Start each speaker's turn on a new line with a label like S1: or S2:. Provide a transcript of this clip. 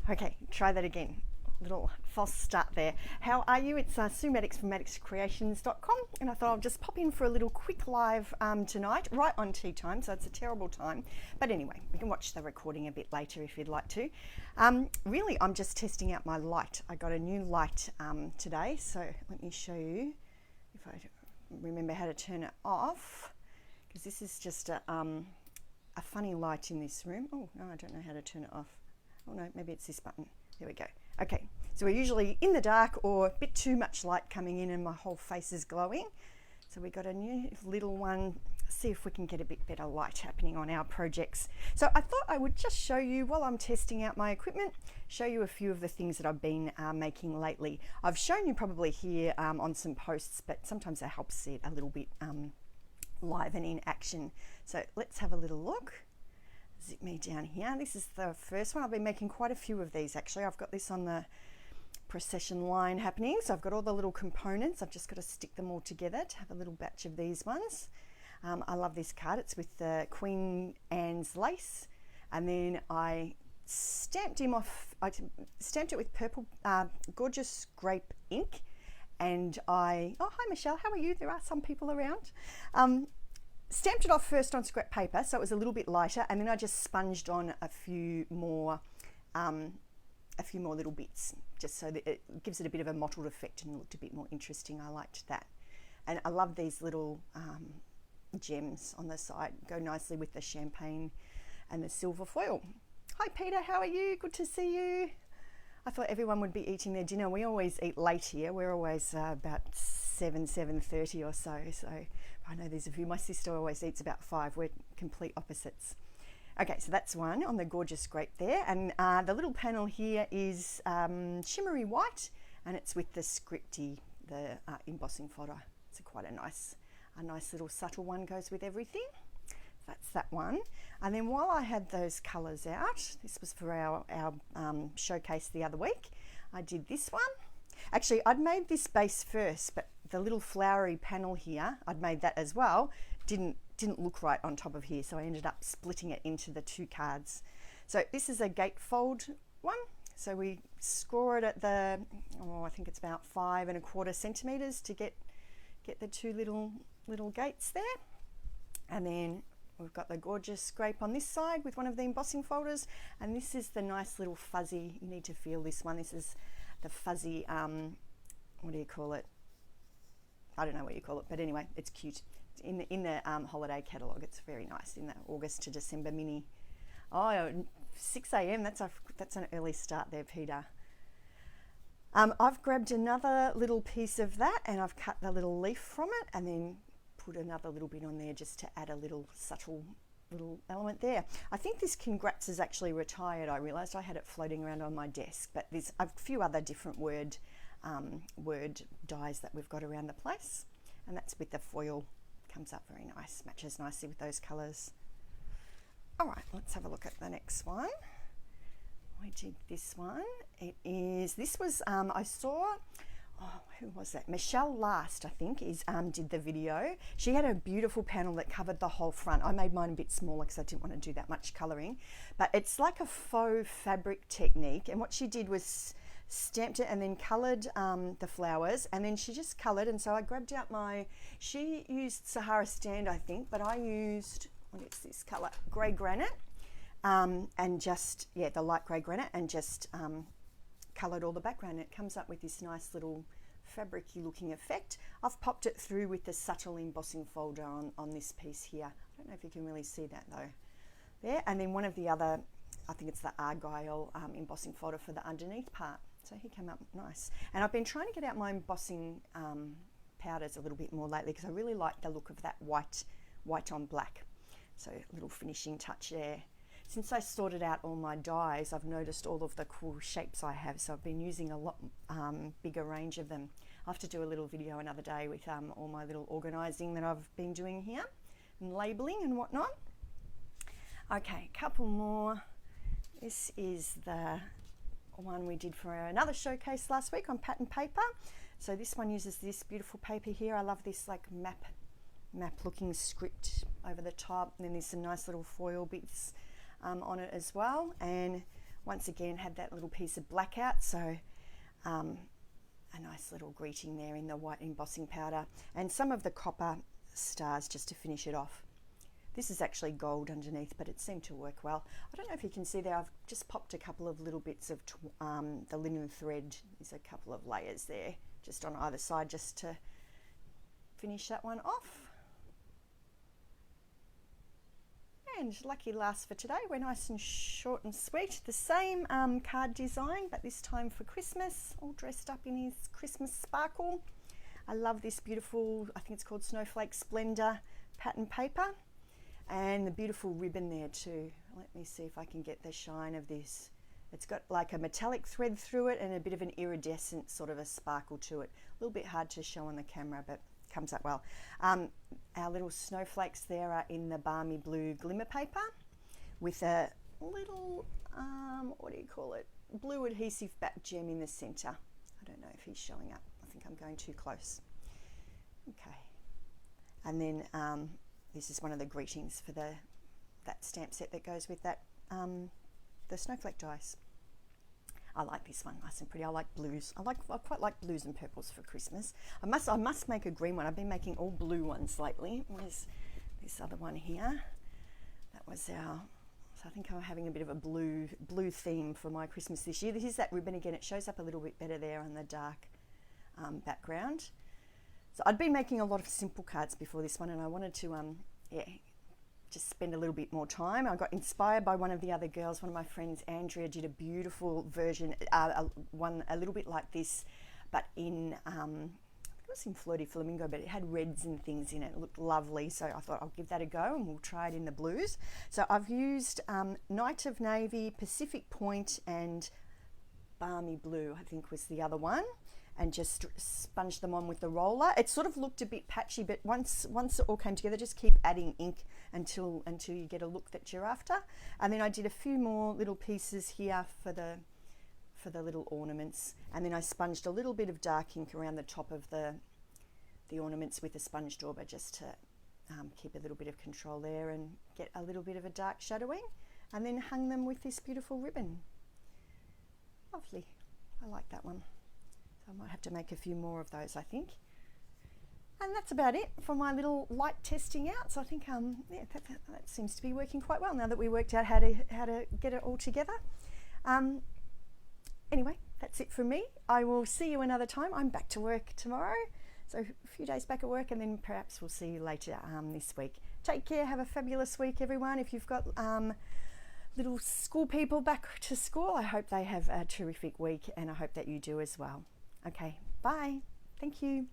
S1: Okay, try that again. Little false start there. How are you? It's Sue Maddox from maddoxcreations.com, and I thought I'll just pop in for a little quick live tonight, right on tea time, so it's a terrible time. But anyway, we can watch the recording a bit later if you'd like to. Really, I'm just testing out my light. I got a new light today, so let me show you if I remember how to turn it off, because this is just a funny light in this room. Oh, no, I don't know how to turn it off. Oh no, maybe it's this button. There we go. Okay, so we're usually in the dark or a bit too much light coming in and my whole face is glowing. So we got a new little one. See if we can get a bit better light happening on our projects. So I thought I would just show you, while I'm testing out my equipment, show you a few of the things that I've been making lately. I've shown you probably here on some posts, but sometimes it helps see it a little bit live and in action. So let's have a little look. Zip me down here. This is the first one. I've been making quite a few of these actually. I've got this on the procession line happening, so I've got all the little components. I've just got to stick them all together to have a little batch of these ones. I love this card. It's with the Queen Anne's lace, and then I stamped him off. I stamped it with purple gorgeous grape ink, and oh, hi Michelle, how are you? There are some people around. Stamped it off first on scrap paper, so it was a little bit lighter, and then I just sponged on a few more little bits, just so that it gives it a bit of a mottled effect and looked a bit more interesting. I liked that, and I love these little gems on the side. Go nicely with the champagne and the silver foil. Hi Peter, how are you? Good to see you. I thought everyone would be eating their dinner. We always eat late here. We're always about 7:30 or so. So I know there's a few. My sister always eats about 5. We're complete opposites. Okay, so that's one on the gorgeous grape there. And the little panel here is shimmery white, and it's with the scripty, the embossing folder. It's quite a nice little subtle one, goes with everything. That's that one. And then while I had those colours out, this was for our showcase the other week, I did this one. Actually, I'd made this base first, but the little flowery panel here, I'd made that as well, didn't look right on top of here, so I ended up splitting it into the 2 cards. So this is a gatefold one. So we score it at the, I think it's about 5 1/4 centimetres to get the 2 little gates there. And then we've got the gorgeous grape on this side with one of the embossing folders, and this is the nice little fuzzy, you need to feel this one. This is the fuzzy, what do you call it? I don't know what you call it, but anyway, it's cute. It's in the holiday catalogue. It's very nice in the August to December mini. Oh, 6 a.m. That's an early start there, Peter. I've grabbed another little piece of that, and I've cut the little leaf from it, and then put another little bit on there just to add a little subtle little element there. I think this Congrats is actually retired. I realised I had it floating around on my desk, but there's a few other different word dies that we've got around the place, and that's with the foil. Comes up very nice, matches nicely with those colours. All right, let's have a look at the next one. I did this one. This was I saw. Oh, who was that? Michelle Last, I think, did the video. She had a beautiful panel that covered the whole front. I made mine a bit smaller because I didn't want to do that much colouring. But it's like a faux fabric technique. And what she did was stamped it and then coloured the flowers. And then she just coloured. And so I grabbed out she used Sahara Stand, I think. But I used, what is this colour? Grey Granite. And just, the light grey granite. And just coloured all the background. It comes up with this nice little fabricy looking effect. I've popped it through with the subtle embossing folder on this piece here. I don't know if you can really see that though. There, and then one of the other, I think it's the Argyle embossing folder for the underneath part. So he came up nice. And I've been trying to get out my embossing powders a little bit more lately because I really like the look of that white on black. So a little finishing touch there. Since I sorted out all my dies, I've noticed all of the cool shapes I have, so I've been using a lot bigger range of them. I'll have to do a little video another day with all my little organising that I've been doing here, and labelling and whatnot. Okay, a couple more. This is the one we did for another showcase last week on pattern paper. So this one uses this beautiful paper here. I love this like map looking script over the top, and then there's some nice little foil bits on it as well. And once again had that little piece of black out, so a nice little greeting there in the white embossing powder, and some of the copper stars just to finish it off. This is actually gold underneath, but it seemed to work well. I don't know if you can see there, I've just popped a couple of little bits of the linen thread. There's a couple of layers there just on either side just to finish that one off. And lucky last for today, we're nice and short and sweet. The same card design, but this time for Christmas, all dressed up in his Christmas sparkle. I love this beautiful, I think it's called Snowflake Splendor pattern paper, and the beautiful ribbon there too. Let me see if I can get the shine of this. It's got like a metallic thread through it and a bit of an iridescent sort of a sparkle to it. A little bit hard to show on the camera, but comes up well. Our little snowflakes there are in the balmy blue glimmer paper with a little, what do you call it, blue adhesive back gem in the center. I don't know if he's showing up. I think I'm going too close. Okay. And then this is one of the greetings for that stamp set that goes with that, the snowflake dice. I like this one, nice and pretty. I like blues. I quite like blues and purples for Christmas. I must make a green one. I've been making all blue ones lately. Where's this other one here? That was our. So I think I'm having a bit of a blue theme for my Christmas this year. This is that ribbon again. It shows up a little bit better there on the dark background. So I'd been making a lot of simple cards before this one, and I wanted to just spend a little bit more time. I got inspired by one of the other girls. One of my friends, Andrea, did a beautiful version, one a little bit like this, but in, it was in Flirty Flamingo, but it had reds and things in it. It looked lovely, so I thought I'll give that a go and we'll try it in the blues. So I've used Night of Navy, Pacific Point, and Balmy Blue, I think was the other one, and just sponged them on with the roller. It sort of looked a bit patchy, but once it all came together, just keep adding ink until you get a look that you're after. And then I did a few more little pieces here for the little ornaments, and then I sponged a little bit of dark ink around the top of the ornaments with a sponge dauber just to keep a little bit of control there and get a little bit of a dark shadowing, and then hung them with this beautiful ribbon. Lovely. I like that one. I might have to make a few more of those, I think. And that's about it for my little light testing out. So I think yeah, that seems to be working quite well now that we worked out how to get it all together. Anyway, that's it from me. I will see you another time. I'm back to work tomorrow, so a few days back at work, and then perhaps we'll see you later this week. Take care. Have a fabulous week, everyone. If you've got little school people back to school, I hope they have a terrific week, and I hope that you do as well. Okay, bye. Thank you.